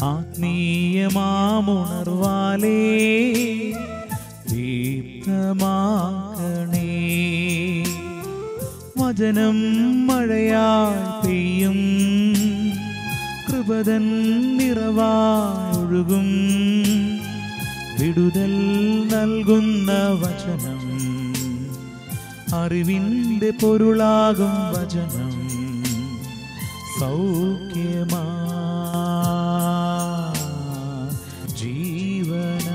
ആത്മീയമാമുണർവാലേ ദീപ്തമാക്കണേ. വചനം മഴയായി പെയ്യും, കൃപതൻ നിറവായൊഴുകും. വിടുതൽ നൽകുന്ന വചനം, അറിവിൻ്റെ പൊരുളാകും വചനം. സൗഖ്യമാ ജീവന.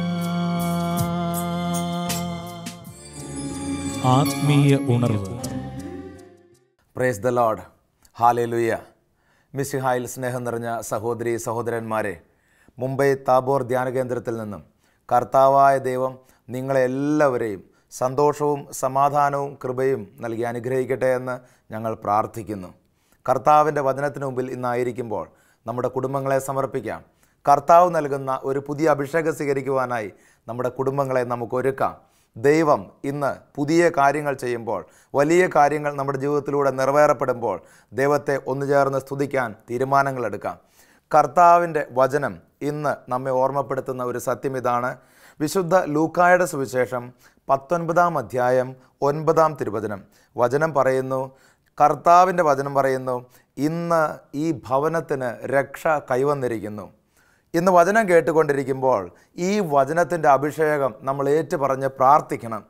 ആത്മീയ ഉണർവ്. Praise the Lord. ഹല്ലേലൂയ. മിശിഹായിൽ സ്നേഹം നിറഞ്ഞ സഹോദരി സഹോദരന്മാരെ, മുംബൈ താബോർ ധ്യാന കേന്ദ്രത്തിൽ നിന്നും കർത്താവായ ദൈവം നിങ്ങളെല്ലാവരെയും സന്തോഷവും സമാധാനവും കൃപയും നൽകി അനുഗ്രഹിക്കട്ടെ എന്ന് ഞങ്ങൾ പ്രാർത്ഥിക്കുന്നു. കർത്താവിൻ്റെ വചനത്തിന് മുമ്പിൽ ഇന്നായിരിക്കുമ്പോൾ നമ്മുടെ കുടുംബങ്ങളെ സമർപ്പിക്കാം. കർത്താവ് നൽകുന്ന ഒരു പുതിയ അഭിഷേകം സ്വീകരിക്കുവാനായി നമ്മുടെ കുടുംബങ്ങളെ നമുക്ക് ഒരുക്കാം. ദൈവം ഇന്ന് പുതിയ കാര്യങ്ങൾ ചെയ്യുമ്പോൾ, വലിയ കാര്യങ്ങൾ നമ്മുടെ ജീവിതത്തിലൂടെ നിറവേറപ്പെടുമ്പോൾ ദൈവത്തെ ഒന്നുചേർന്ന് സ്തുതിക്കാൻ തീരുമാനങ്ങളെടുക്കാം. കർത്താവിൻ്റെ വചനം ഇന്ന് നമ്മെ ഓർമ്മപ്പെടുത്തുന്ന ഒരു സത്യം ഇതാണ്. വിശുദ്ധ ലൂക്കായുടെ സുവിശേഷം 19-ാം അധ്യായം 9-ാം തിരുവചനം വചനം പറയുന്നു, കർത്താവിൻ്റെ വചനം പറയുന്നു, ഇന്ന് ഈ ഭവനത്തിന് രക്ഷ കൈവന്നിരിക്കുന്നു. ഇന്ന് വചനം കേട്ടുകൊണ്ടിരിക്കുമ്പോൾ ഈ വചനത്തിൻ്റെ അഭിഷേകം നമ്മൾ ഏറ്റുപറഞ്ഞ് പ്രാർത്ഥിക്കണം.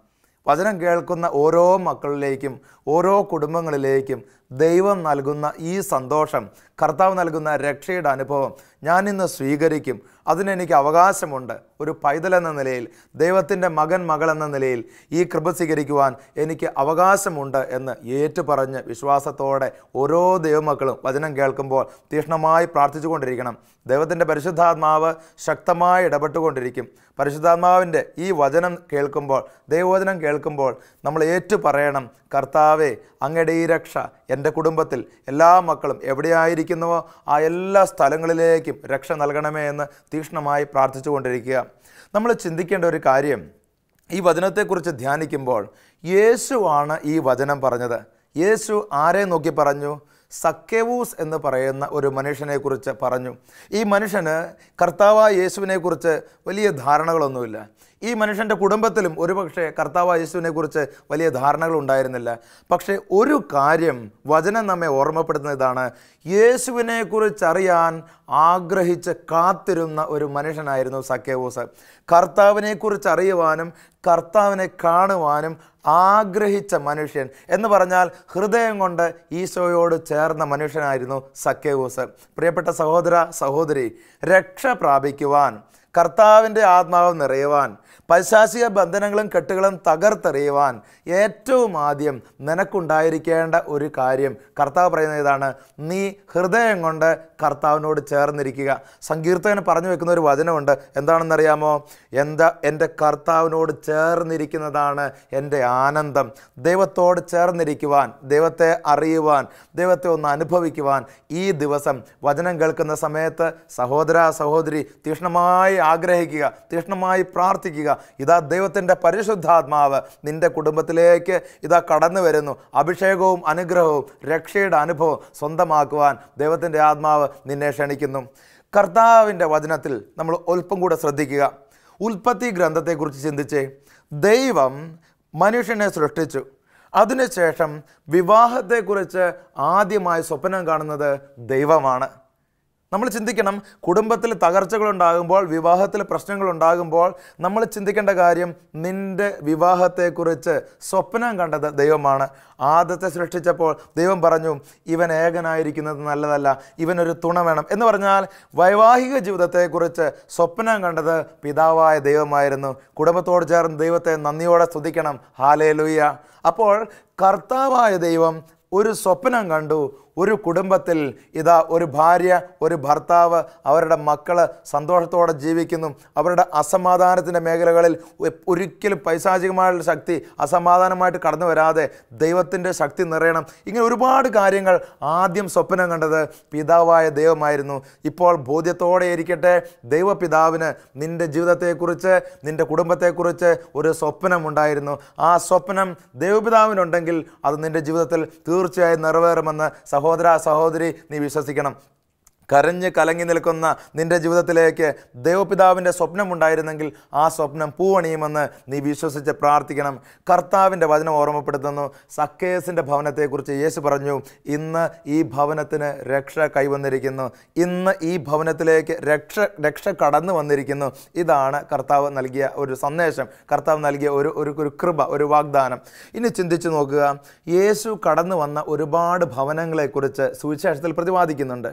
വചനം കേൾക്കുന്ന ഓരോ മക്കളിലേക്കും ഓരോ കുടുംബങ്ങളിലേക്കും ദൈവം നൽകുന്ന ഈ സന്തോഷം, കർത്താവ് നൽകുന്ന രക്ഷയുടെ അനുഭവം ഞാനിന്ന് സ്വീകരിക്കും. അതിനെനിക്ക് അവകാശമുണ്ട്. ഒരു പൈതലെന്ന നിലയിൽ, ദൈവത്തിൻ്റെ മകൻ മകൾ എന്ന നിലയിൽ ഈ കൃപ സ്വീകരിക്കുവാൻ എനിക്ക് അവകാശമുണ്ട് എന്ന് ഏറ്റുപറഞ്ഞ് വിശ്വാസത്തോടെ ഓരോ ദൈവമക്കളും വചനം കേൾക്കുമ്പോൾ തീക്ഷ്ണമായി പ്രാർത്ഥിച്ചു കൊണ്ടിരിക്കണം. ദൈവത്തിൻ്റെ പരിശുദ്ധാത്മാവ് ശക്തമായി ഇടപെട്ടുകൊണ്ടിരിക്കും. പരിശുദ്ധാത്മാവിൻ്റെ ഈ വചനം കേൾക്കുമ്പോൾ, ദൈവവചനം കേൾക്കുമ്പോൾ നമ്മൾ ഏറ്റുപറയണം, കർത്താവേ, അങ്ങയുടെ ഈ രക്ഷ എൻ്റെ കുടുംബത്തിൽ എല്ലാ മക്കളും എവിടെയായിരിക്കുന്നുവോ ആ എല്ലാ സ്ഥലങ്ങളിലേക്കും രക്ഷ നൽകണമേ എന്ന് തീക്ഷ്ണമായി പ്രാർത്ഥിച്ചു കൊണ്ടിരിക്കുക. നമ്മൾ ചിന്തിക്കേണ്ട ഒരു കാര്യം, ഈ വചനത്തെക്കുറിച്ച് ധ്യാനിക്കുമ്പോൾ യേശുവാണ് ഈ വചനം പറഞ്ഞത്. യേശു ആരെ നോക്കി പറഞ്ഞു? സക്കേവൂസ് എന്ന് പറയുന്ന ഒരു മനുഷ്യനെക്കുറിച്ച് പറഞ്ഞു. ഈ മനുഷ്യന് കർത്താവായ യേശുവിനെക്കുറിച്ച് വലിയ ധാരണകളൊന്നുമില്ല. ഈ മനുഷ്യൻ്റെ കുടുംബത്തിലും ഒരുപക്ഷെ കർത്താവായ യേശുവിനെക്കുറിച്ച് വലിയ ധാരണകൾ ഉണ്ടായിരുന്നില്ല. പക്ഷേ ഒരു കാര്യം വചനം നമ്മെ ഓർമ്മപ്പെടുത്തുന്നതാണ്, യേശുവിനെക്കുറിച്ചറിയാൻ ആഗ്രഹിച്ച് കാത്തിരുന്ന ഒരു മനുഷ്യനായിരുന്നു സക്കേവൂസ്. കർത്താവിനെക്കുറിച്ച് അറിയുവാനും കർത്താവിനെ കാണുവാനും ആഗ്രഹിച്ച മനുഷ്യൻ എന്ന് പറഞ്ഞാൽ ഹൃദയം കൊണ്ട് ഈശോയോട് ചേർന്ന മനുഷ്യനായിരുന്നു സക്കേവൂസ്. പ്രിയപ്പെട്ട സഹോദര സഹോദരി, രക്ഷ പ്രാപിക്കുവാൻ, കർത്താവിൻ്റെ ആത്മാവ് നിറയുവാൻ, പൈശാചിക ബന്ധനങ്ങളും കെട്ടുകളും തകർത്തെറിയുവാൻ ഏറ്റവും ആദ്യം നിനക്കുണ്ടായിരിക്കേണ്ട ഒരു കാര്യം കർത്താവ് പറയുന്നത് ഇതാണ്, നീ ഹൃദയം കൊണ്ട് കർത്താവിനോട് ചേർന്നിരിക്കുക. സങ്കീർത്തകൻ പറഞ്ഞു വെക്കുന്ന ഒരു വചനമുണ്ട്. എന്താണെന്നറിയാമോ? എൻ്റെ കർത്താവിനോട് ചേർന്നിരിക്കുന്നതാണ് എൻ്റെ ആനന്ദം. ദൈവത്തോട് ചേർന്നിരിക്കുവാൻ, ദൈവത്തെ അറിയുവാൻ, ദൈവത്തെ ഒന്ന് അനുഭവിക്കുവാൻ ഈ ദിവസം വചനം കേൾക്കുന്ന സമയത്ത് സഹോദര സഹോദരി തീക്ഷ്ണമായി ആഗ്രഹിക്കുക, തീക്ഷ്ണമായി പ്രാർത്ഥിക്കുക. ഇതാ ദൈവത്തിൻ്റെ പരിശുദ്ധാത്മാവ് നിൻ്റെ കുടുംബത്തിലേക്ക് ഇതാ കടന്നു വരുന്നു. അഭിഷേകവും അനുഗ്രഹവും രക്ഷയുടെ അനുഭവം സ്വന്തമാക്കുവാൻ ദൈവത്തിൻ്റെ ആത്മാവ് നിന്നെ ക്ഷണിക്കുന്നു. കർത്താവിൻ്റെ വചനത്തിൽ നമ്മൾ അല്പം കൂടെ ശ്രദ്ധിക്കുക. ഉൽപ്പത്തി ഗ്രന്ഥത്തെക്കുറിച്ച് ചിന്തിച്ചേ. ദൈവം മനുഷ്യനെ സൃഷ്ടിച്ചു. അതിനുശേഷം വിവാഹത്തെക്കുറിച്ച് ആദ്യമായി സ്വപ്നം കാണുന്നത് ദൈവമാണ്. നമ്മൾ ചിന്തിക്കണം, കുടുംബത്തിൽ തകർച്ചകളുണ്ടാകുമ്പോൾ, വിവാഹത്തിൽ പ്രശ്നങ്ങളുണ്ടാകുമ്പോൾ നമ്മൾ ചിന്തിക്കേണ്ട കാര്യം, നിൻ്റെ വിവാഹത്തെക്കുറിച്ച് സ്വപ്നം കണ്ടത് ദൈവമാണ്. ആദത്തെ സൃഷ്ടിച്ചപ്പോൾ ദൈവം പറഞ്ഞു, ഇവൻ ഏകനായിരിക്കുന്നത് നല്ലതല്ല, ഇവനൊരു തുണ വേണം എന്ന് പറഞ്ഞാൽ വൈവാഹിക ജീവിതത്തെക്കുറിച്ച് സ്വപ്നം കണ്ടത് പിതാവായ ദൈവമായിരുന്നു. കുടുംബത്തോട് ചേർന്ന് ദൈവത്തെ നന്ദിയോടെ സ്തുതിക്കണം. ഹല്ലേലൂയ. അപ്പോൾ കർത്താവായ ദൈവം ഒരു സ്വപ്നം കണ്ടു. ഒരു കുടുംബത്തിൽ ഇതാ ഒരു ഭാര്യ, ഒരു ഭർത്താവ്, അവരുടെ മക്കൾ സന്തോഷത്തോടെ ജീവിക്കുന്നു. അവരുടെ അസമാധാനത്തിൻ്റെ മേഖലകളിൽ ഒരിക്കലും പൈശാചികമായുള്ള ശക്തി അസമാധാനമായിട്ട് കടന്നു വരാതെ ദൈവത്തിൻ്റെ ശക്തി നിറയണം. ഇങ്ങനെ ഒരുപാട് കാര്യങ്ങൾ ആദ്യം സ്വപ്നം കണ്ടത് പിതാവായ ദൈവമായിരുന്നു. ഇപ്പോൾ ബോധ്യത്തോടെ ഇരിക്കട്ടെ, ദൈവപിതാവിന് നിൻ്റെ ജീവിതത്തെക്കുറിച്ച്, നിൻ്റെ കുടുംബത്തെക്കുറിച്ച് ഒരു സ്വപ്നമുണ്ടായിരുന്നു. ആ സ്വപ്നം ദൈവപിതാവിനുണ്ടെങ്കിൽ അത് നിൻ്റെ ജീവിതത്തിൽ തീർച്ചയായും നിറവേറുമെന്ന് സഹോദര സഹോദരി നീ വിശ്വസിക്കണം. കരഞ്ഞ് കലങ്ങി നിൽക്കുന്ന നിൻ്റെ ജീവിതത്തിലേക്ക് ദൈവപിതാവിൻ്റെ സ്വപ്നമുണ്ടായിരുന്നെങ്കിൽ ആ സ്വപ്നം പൂവണിയുമെന്ന് നീ വിശ്വസിച്ച് പ്രാർത്ഥിക്കണം. കർത്താവിൻ്റെ വചനം ഓർമ്മപ്പെടുത്തുന്നു. സക്കേസിൻ്റെ ഭവനത്തെക്കുറിച്ച് യേശു പറഞ്ഞു, ഇന്ന് ഈ ഭവനത്തിന് രക്ഷ കൈവന്നിരിക്കുന്നു, ഇന്ന് ഈ ഭവനത്തിലേക്ക് രക്ഷ കടന്നു വന്നിരിക്കുന്നു. ഇതാണ് കർത്താവ് നൽകിയ ഒരു സന്ദേശം, കർത്താവ് നൽകിയ ഒരു കൃപ, ഒരു വാഗ്ദാനം. ഇനി ചിന്തിച്ചു നോക്കുക, യേശു കടന്നു വന്ന ഒരുപാട് ഭവനങ്ങളെക്കുറിച്ച് സുവിശേഷത്തിൽ പ്രതിപാദിക്കുന്നുണ്ട്.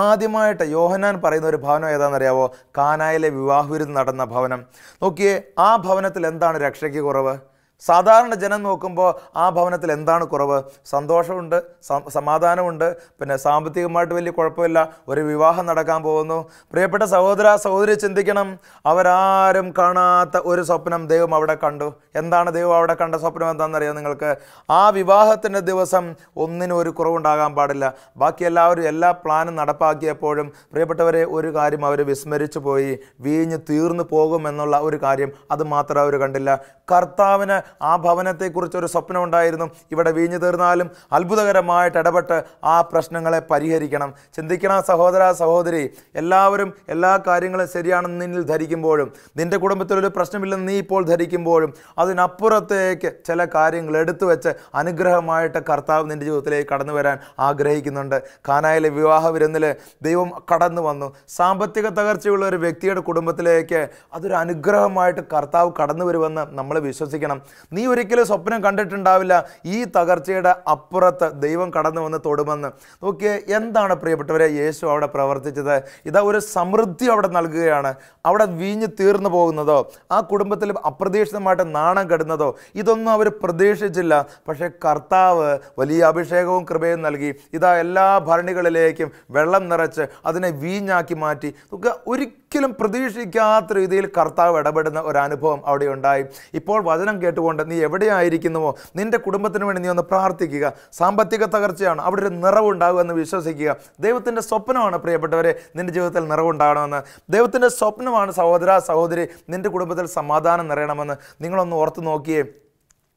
ആദ്യമായിട്ട് യോഹന്നാൻ പറയുന്ന ഒരു ഭവനം ഏതാണെന്നറിയാവോ? കാനായിലെ വിവാഹവിരുന്ന് നടന്ന ഭവനം. നോക്കിയേ, ആ ഭവനത്തിൽ എന്താണ് രക്ഷയ്ക്ക് കുറവ്? സാധാരണ ജനം നോക്കുമ്പോൾ ആ ഭവനത്തിൽ എന്താണ് കുറവ്? സന്തോഷമുണ്ട്, സമാധാനമുണ്ട്, പിന്നെ സാമ്പത്തികമായിട്ട് വലിയ കുഴപ്പമില്ല, ഒരു വിവാഹം നടക്കാൻ പോകുന്നു. പ്രിയപ്പെട്ട സഹോദരി ചിന്തിക്കണം, അവരാരും കാണാത്ത ഒരു സ്വപ്നം ദൈവം അവിടെ കണ്ടു. എന്താണ് ദൈവം അവിടെ കണ്ട സ്വപ്നം? എന്താണെന്നറിയാം നിങ്ങൾക്ക്? ആ വിവാഹത്തിൻ്റെ ദിവസം ഒന്നിനും ഒരു കുറവുണ്ടാകാൻ പാടില്ല. ബാക്കി എല്ലാവരും എല്ലാ പ്ലാനും നടപ്പാക്കിയപ്പോഴും പ്രിയപ്പെട്ടവരെ ഒരു കാര്യം അവർ വിസ്മരിച്ചു പോയി. വീഞ്ഞ് തീർന്നു പോകുമെന്നുള്ള ഒരു കാര്യം, അത് മാത്രം അവർ കണ്ടില്ല. കർത്താവിന് ആ ഭവനത്തെക്കുറിച്ചൊരു സ്വപ്നം ഉണ്ടായിരുന്നു. ഇവിടെ വീഞ്ഞു തീർന്നാലും അത്ഭുതകരമായിട്ട് ഇടപെട്ട് ആ പ്രശ്നങ്ങളെ പരിഹരിക്കണം. ചിന്തിക്കണം സഹോദരി, എല്ലാവരും എല്ലാ കാര്യങ്ങളും ശരിയാണെന്ന് നിന്നിൽ ധരിക്കുമ്പോഴും, നിൻ്റെ കുടുംബത്തിലൊരു പ്രശ്നമില്ലെന്ന് നീ ഇപ്പോൾ ധരിക്കുമ്പോഴും, അതിനപ്പുറത്തേക്ക് ചില കാര്യങ്ങൾ എടുത്തു വെച്ച് അനുഗ്രഹമായിട്ട് കർത്താവ് നിൻ്റെ ജീവിതത്തിലേക്ക് കടന്നു വരാൻ ആഗ്രഹിക്കുന്നുണ്ട്. കാനായിലെ വിവാഹ വിരുന്നിൽ ദൈവം കടന്നു വന്നു. സാമ്പത്തിക തകർച്ചയുള്ള ഒരു വ്യക്തിയുടെ കുടുംബത്തിലേക്ക് അതൊരു അനുഗ്രഹമായിട്ട് കർത്താവ് കടന്നു വരുമെന്ന് നമ്മൾ വിശ്വസിക്കണം. നീ ഒരിക്കലും സ്വപ്നം കണ്ടിട്ടുണ്ടാവില്ല ഈ തകർച്ചയുടെ അപ്പുറത്ത് ദൈവം കടന്നു വന്ന് തൊടുമെന്ന്. നോക്കിയേ, എന്താണ് പ്രിയപ്പെട്ടവരെ യേശു അവിടെ പ്രവർത്തിച്ചത്? ഇതാ ഒരു സമൃദ്ധി അവിടെ നൽകുകയാണ്. അവിടെ വീഞ്ഞ് തീർന്നു പോകുന്നതോ, ആ കുടുംബത്തിൽ അപ്രതീക്ഷിതമായിട്ട് നാണം കെടുന്നതോ, ഇതൊന്നും അവർ പ്രതീക്ഷിച്ചില്ല. പക്ഷേ കർത്താവ് വലിയ അഭിഷേകവും കൃപയും നൽകി. ഇതാ എല്ലാ ഭരണികളിലേക്കും വെള്ളം നിറച്ച് അതിനെ വീഞ്ഞാക്കി മാറ്റി. ഒരിക്കലും പ്രതീക്ഷിക്കാത്ത രീതിയിൽ കർത്താവ് ഇടപെടുന്ന ഒരു അനുഭവം അവിടെ ഉണ്ടായി. ഇപ്പോൾ വചനം കേട്ടുകൊണ്ട് നീ എവിടെയായിരിക്കുന്നുവോ നിൻ്റെ കുടുംബത്തിന് വേണ്ടി നീ ഒന്ന് പ്രാർത്ഥിക്കുക. സാമ്പത്തിക തകർച്ചയാണ്, അവിടെ ഒരു നിറവുണ്ടാകുമെന്ന് വിശ്വസിക്കുക. ദൈവത്തിൻ്റെ സ്വപ്നമാണ് പ്രിയപ്പെട്ടവരെ നിൻ്റെ ജീവിതത്തിൽ നിറവുണ്ടാകണമെന്ന്. ദൈവത്തിൻ്റെ സ്വപ്നമാണ് സഹോദരി നിൻ്റെ കുടുംബത്തിൽ സമാധാനം നിറയണമെന്ന്. നിങ്ങളൊന്ന് ഓർത്ത് നോക്കിയേ,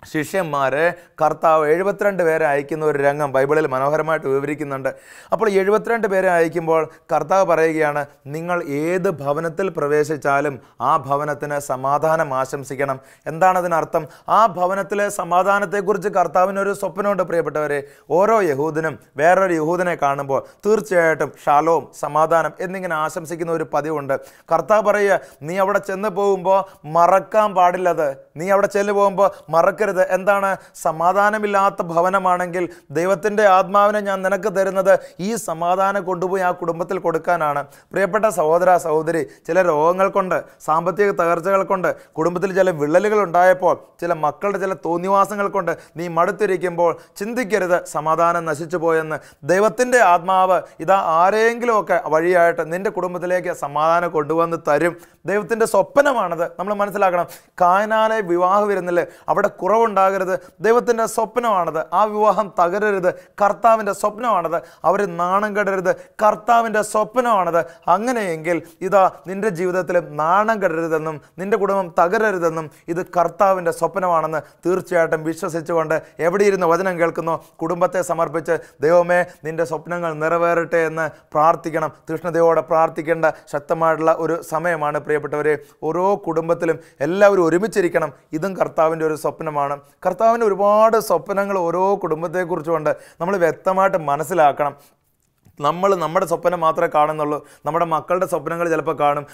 ശിഷ്യന്മാരെ കർത്താവ് 72 പേരെ അയക്കുന്ന ഒരു രംഗം ബൈബിളിൽ മനോഹരമായിട്ട് വിവരിക്കുന്നുണ്ട്. അപ്പോൾ 72 പേരെ അയക്കുമ്പോൾ കർത്താവ് പറയുകയാണ്, നിങ്ങൾ ഏത് ഭവനത്തിൽ പ്രവേശിച്ചാലും ആ ഭവനത്തിന് സമാധാനം ആശംസിക്കണം. എന്താണ് അതിനർത്ഥം? ആ ഭവനത്തിലെ സമാധാനത്തെക്കുറിച്ച് കർത്താവിനൊരു സ്വപ്നമുണ്ട് പ്രിയപ്പെട്ടവരെ. ഓരോ യഹൂദനും വേറൊരു യഹൂദനെ കാണുമ്പോൾ തീർച്ചയായിട്ടും ഷാലോം, സമാധാനം എന്നിങ്ങനെ ആശംസിക്കുന്ന ഒരു പതിവുണ്ട്. കർത്താവ് പറയുക, നീ അവിടെ ചെന്ന് പോകുമ്പോൾ മറക്കാൻ പാടില്ലത്. നീ അവിടെ ചെന്ന് പോകുമ്പോൾ മറക്കരുത്. എന്താണ്? സമാധാനമില്ലാത്ത ഭവനമാണെങ്കിൽ ദൈവത്തിൻ്റെ ആത്മാവിനെ ഞാൻ നിനക്ക് തരുന്നത് ഈ സമാധാനം കൊണ്ടുപോയി ആ കുടുംബത്തിൽ കൊടുക്കാനാണ്. പ്രിയപ്പെട്ട സഹോദരി, ചില രോഗങ്ങൾ കൊണ്ട്, സാമ്പത്തിക തകർച്ചകൾ കൊണ്ട്, കുടുംബത്തിൽ ചില വിള്ളലുകൾ ഉണ്ടായപ്പോൾ, ചില മക്കളുടെ ചില തോന്നിവാസങ്ങൾ കൊണ്ട് നീ മടുത്തിരിക്കുമ്പോൾ ചിന്തിക്കരുത് സമാധാനം നശിച്ചു പോയെന്ന്. ദൈവത്തിൻ്റെ ആത്മാവ് ഇതാ ആരെങ്കിലുമൊക്കെ വഴിയായിട്ട് നിൻ്റെ കുടുംബത്തിലേക്ക് സമാധാനം കൊണ്ടുവന്ന് തരും. ദൈവത്തിൻ്റെ സ്വപ്നമാണത്, നമ്മൾ മനസ്സിലാക്കണം. കാനായിലെ വിവാഹ വിരുന്നിൽ അവിടെ കുറവുണ്ടാകരുത്. ദൈവത്തിൻ്റെ സ്വപ്നമാണത്. ആ വിവാഹം തകരരുത്. കർത്താവിൻ്റെ സ്വപ്നമാണത്. അവർ നാണം കെടരുത്. കർത്താവിൻ്റെ സ്വപ്നമാണത്. അങ്ങനെയെങ്കിൽ ഇതാ നിൻ്റെ ജീവിതത്തിൽ നാണം കെടരുതെന്നും നിൻ്റെ കുടുംബം തകരരുതെന്നും ഇത് കർത്താവിൻ്റെ സ്വപ്നമാണെന്ന് തീർച്ചയായിട്ടും വിശ്വസിച്ചുകൊണ്ട് എവിടെ ഇരുന്ന് വചനം കേൾക്കുന്നോ കുടുംബത്തെ സമർപ്പിച്ച് ദൈവമേ നിൻ്റെ സ്വപ്നങ്ങൾ നിറവേറട്ടെ എന്ന് പ്രാർത്ഥിക്കണം. തീഷ്ണതയോടെ പ്രാർത്ഥിക്കേണ്ട ശക്തമായിട്ടുള്ള ഒരു സമയമാണ് പ്രിയപ്പെട്ടവരെ. ഓരോ കുടുംബത്തിലും എല്ലാവരും ഒരുമിച്ചിരിക്കണം. ഇതും കർത്താവിൻ്റെ ഒരു സ്വപ്നമാണ്. കർത്താവിൻ്റെ ഒരുപാട് സ്വപ്നങ്ങൾ ഓരോ കുടുംബത്തെക്കുറിച്ചുമുണ്ട്. നമ്മൾ വ്യക്തമായിട്ട് മനസ്സിലാക്കണം. നമ്മൾ നമ്മുടെ സ്വപ്നം മാത്രമേ കാണുന്നുള്ളൂ. നമ്മുടെ മക്കളുടെ സ്വപ്നങ്ങൾ ചിലപ്പോൾ കാണും.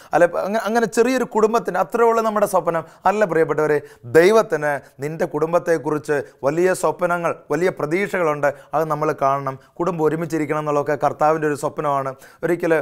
അങ്ങനെ ചെറിയൊരു കുടുംബത്തിന് അത്രയുള്ള നമ്മുടെ സ്വപ്നം അല്ല പ്രിയപ്പെട്ടവരെ. ദൈവത്തിന് നിൻ്റെ കുടുംബത്തെക്കുറിച്ച് വലിയ സ്വപ്നങ്ങൾ, വലിയ പ്രതീക്ഷകളുണ്ട്. അത് നമ്മൾ കാണണം. കുടുംബം ഒരുമിച്ചിരിക്കണം എന്നുള്ളതൊക്കെ കർത്താവിൻ്റെ ഒരു സ്വപ്നമാണ്. ഒരിക്കൽ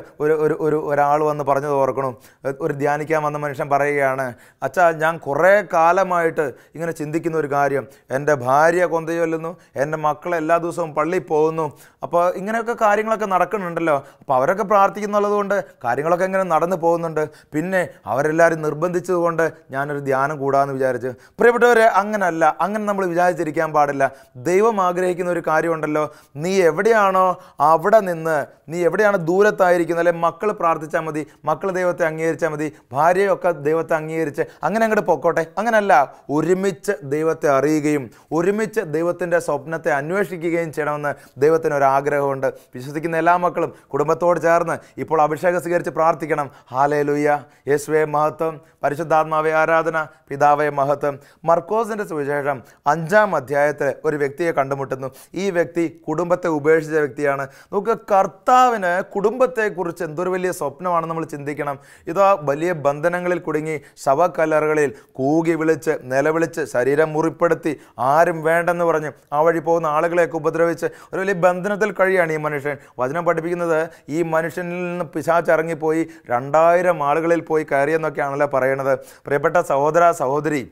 ഒരാൾ വന്ന് പറഞ്ഞത് ഓർക്കണം. ഒരു ധ്യാനിക്കാൻ വന്ന മനുഷ്യൻ പറയുകയാണ്, അച്ഛാ ഞാൻ കുറേ കാലമായിട്ട് ഇങ്ങനെ ചിന്തിക്കുന്ന ഒരു കാര്യം, എൻ്റെ ഭാര്യ കൊന്ത ചൊല്ലുന്നു, എൻ്റെ മക്കൾ എല്ലാ ദിവസവും പള്ളിയിൽ പോകുന്നു. അപ്പോൾ ഇങ്ങനെയൊക്കെ കാര്യങ്ങളൊക്കെ നടക്കുന്നുണ്ടല്ലോ. അപ്പോൾ അവരൊക്കെ പ്രാർത്ഥിക്കുന്നുള്ളത് കൊണ്ട് കാര്യങ്ങളൊക്കെ എങ്ങനെ നടന്നു പോകുന്നുണ്ട്. പിന്നെ അവരെല്ലാവരും നിർബന്ധിച്ചതുകൊണ്ട് ഞാനൊരു ധ്യാനം കൂടാമെന്ന് വിചാരിച്ചു. പ്രിയപ്പെട്ടവരെ, അങ്ങനല്ല. അങ്ങനെ നമ്മൾ വിചാരിച്ചിരിക്കാൻ പാടില്ല. ദൈവം ആഗ്രഹിക്കുന്ന ഒരു കാര്യമുണ്ടല്ലോ, നീ എവിടെയാണോ അവിടെ നിന്ന്, നീ എവിടെയാണ് ദൂരത്തായിരിക്കുന്നത്, അല്ലെങ്കിൽ മക്കൾ പ്രാർത്ഥിച്ചാൽ മതി, മക്കൾ ദൈവത്തെ അംഗീകരിച്ചാൽ മതി, ഭാര്യയൊക്കെ ദൈവത്തെ അംഗീകരിച്ച് അങ്ങനെ അങ്ങോട്ട് പൊക്കോട്ടെ. അങ്ങനല്ല. ഒരുമിച്ച് ദൈവത്തെ അറിയുകയും ഒരുമിച്ച് ദൈവത്തിൻ്റെ സ്വപ്നത്തെ അന്വേഷിക്കുകയും ചെയ്യണമെന്ന് ദൈവത്തിനൊരാഗ്രഹമുണ്ട്. വിശ്വസിക്കുന്ന പ്രാർത്ഥിക്കുന്ന എല്ലാ മക്കളും കുടുംബത്തോട് ചേർന്ന് ഇപ്പോൾ അഭിഷേകം സ്വീകരിച്ച് പ്രാർത്ഥിക്കണം. ഹല്ലേലൂയ. യേശുവേ മഹത്വം, പരിശുദ്ധാത്മാവേ ആരാധന, പിതാവേ മഹത്വം. മർക്കോസിൻ്റെ സുവിശേഷം 5-ാം അധ്യായത്തിൽ ഒരു വ്യക്തിയെ കണ്ടുമുട്ടുന്നു. ഈ വ്യക്തി കുടുംബത്തെ ഉപേക്ഷിച്ച വ്യക്തിയാണ്. നമുക്ക് കർത്താവിന് കുടുംബത്തെക്കുറിച്ച് എന്തൊരു വലിയ സ്വപ്നമാണ് നമ്മൾ ചിന്തിക്കണം. ഇതാ വലിയ ബന്ധനങ്ങളിൽ കുടുങ്ങി ശവക്കല്ലറുകളിൽ കൂകി വിളിച്ച് നിലവിളിച്ച് ശരീരം മുറിപ്പെടുത്തി ആരും വേണ്ടെന്ന് പറഞ്ഞ് ആ വഴി പോകുന്ന ആളുകളെയൊക്കെ ഉപദ്രവിച്ച് ഒരു വലിയ ബന്ധനത്തിൽ കഴിയാണ് ഈ മനുഷ്യൻ. വചനം പഠിപ്പിക്കുന്നത് ഈ മനുഷ്യനിൽ നിന്ന് പിശാച് ഇറങ്ങിപ്പോയി 2000 ആളുകളിൽ പോയി കയറിയെന്നൊക്കെയാണല്ലോ പറയണത്. പ്രിയപ്പെട്ട സഹോദര സഹോദരി,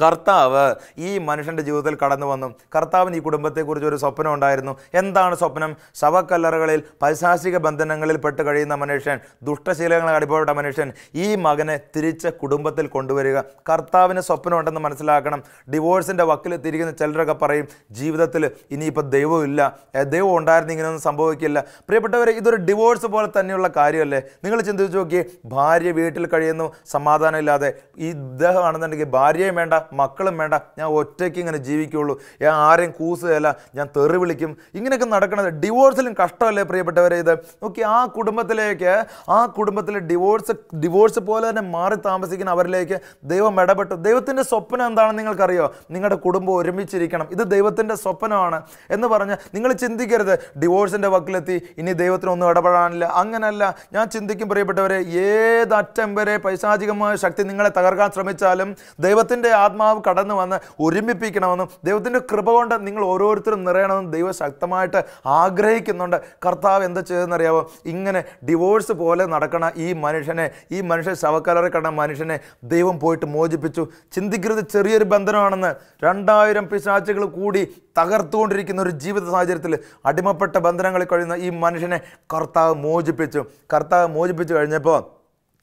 കർത്താവ് ഈ മനുഷ്യൻ്റെ ജീവിതത്തിൽ കടന്നു വന്നു. കർത്താവിന് ഈ കുടുംബത്തെക്കുറിച്ച് ഒരു സ്വപ്നം ഉണ്ടായിരുന്നു. എന്താണ് സ്വപ്നം? ശവക്കല്ലറുകളിൽ പൈശാചിക ബന്ധനങ്ങളിൽ പെട്ട് കഴിയുന്ന മനുഷ്യൻ, ദുഷ്ടശീലങ്ങൾ അടിപ്പെട്ട മനുഷ്യൻ, ഈ മകനെ തിരിച്ച് കുടുംബത്തിൽ കൊണ്ടുവരിക. കർത്താവിന് സ്വപ്നമുണ്ടെന്ന് മനസ്സിലാക്കണം. ഡിവോഴ്സിൻ്റെ വക്കിൽ തിരികുന്ന ചിലരൊക്കെ പറയും ജീവിതത്തിൽ ഇനിയിപ്പോൾ ദൈവമില്ല, ദൈവം ഉണ്ടായിരുന്നു ഇങ്ങനെയൊന്നും സംഭവിക്കില്ല. പ്രിയപ്പെട്ടവരെ, ഇതൊരു ഡിവോഴ്സ് പോലെ തന്നെയുള്ള കാര്യമല്ലേ? നിങ്ങൾ ചിന്തിച്ച് നോക്കിയേ, ഭാര്യ വീട്ടിൽ കഴിയുന്നു സമാധാനം ഇല്ലാതെ. ഈ ഇദ്ദേഹം ആണെന്നുണ്ടെങ്കിൽ ഭാര്യയും വേണ്ട, മക്കളും വേണ്ട, ഞാൻ ഒറ്റയ്ക്ക് ഇങ്ങനെ ജീവിക്കുള്ളൂ, ഞാൻ ആരെയും കൂസുകയല്ല, ഞാൻ തെറി വിളിക്കും, ഇങ്ങനെയൊക്കെ നടക്കണത്. ഡിവോഴ്സിലും കഷ്ടമല്ലേ പ്രിയപ്പെട്ടവരെ ഇത്? നോക്കി, ആ കുടുംബത്തിലെ ഡിവോഴ്സ് പോലെ തന്നെ മാറി താമസിക്കുന്ന അവരിലേക്ക് ദൈവം ഇടപെട്ടു. ദൈവത്തിൻ്റെ സ്വപ്നം എന്താണെന്ന് നിങ്ങൾക്കറിയോ? നിങ്ങളുടെ കുടുംബം ഒരുമിച്ചിരിക്കണം. ഇത് ദൈവത്തിൻ്റെ സ്വപ്നമാണ് എന്ന് പറഞ്ഞ് നിങ്ങൾ ചിന്തിക്കരുത് ഡിവോഴ്സിൻ്റെ വക്കിലെത്തി ഇനി ദൈവത്തിനൊന്നും ഇടപെടാനില്ല. അങ്ങനല്ല. ഞാൻ ചിന്തിക്കും പ്രിയപ്പെട്ടവരെ, ഏതറ്റം വരെ പൈശാചികമായ ശക്തി നിങ്ങളെ തകർക്കാൻ ശ്രമിച്ചാലും ദൈവത്തിൻ്റെ ആത്മാവ് കടന്നു വന്ന് ഒരുമിപ്പിക്കണമെന്നും ദൈവത്തിൻ്റെ കൃപ കൊണ്ട് നിങ്ങൾ ഓരോരുത്തരും നിറയണമെന്നും ദൈവം ശക്തമായിട്ട് ആഗ്രഹിക്കുന്നുണ്ട്. കർത്താവ് എന്താ ചെയ്തെന്നറിയാവോ? ഇങ്ങനെ ഡിവോഴ്സ് പോലെ നടക്കണ ഈ മനുഷ്യൻ ശവക്കലറി കണ്ട മനുഷ്യനെ ദൈവം പോയിട്ട് മോചിപ്പിച്ചു. ചിന്തിക്കരുത് ചെറിയൊരു ബന്ധനമാണെന്ന്. 2000 പിശാചുകൾ കൂടി തകർത്തുകൊണ്ടിരിക്കുന്ന ഒരു ജീവിത സാഹചര്യത്തിൽ അടിമപ്പെട്ട ബന്ധനങ്ങളിൽ കഴിയുന്ന ഈ മനുഷ്യനെ കർത്താവ് മോചിപ്പിച്ചു കഴിഞ്ഞപ്പോൾ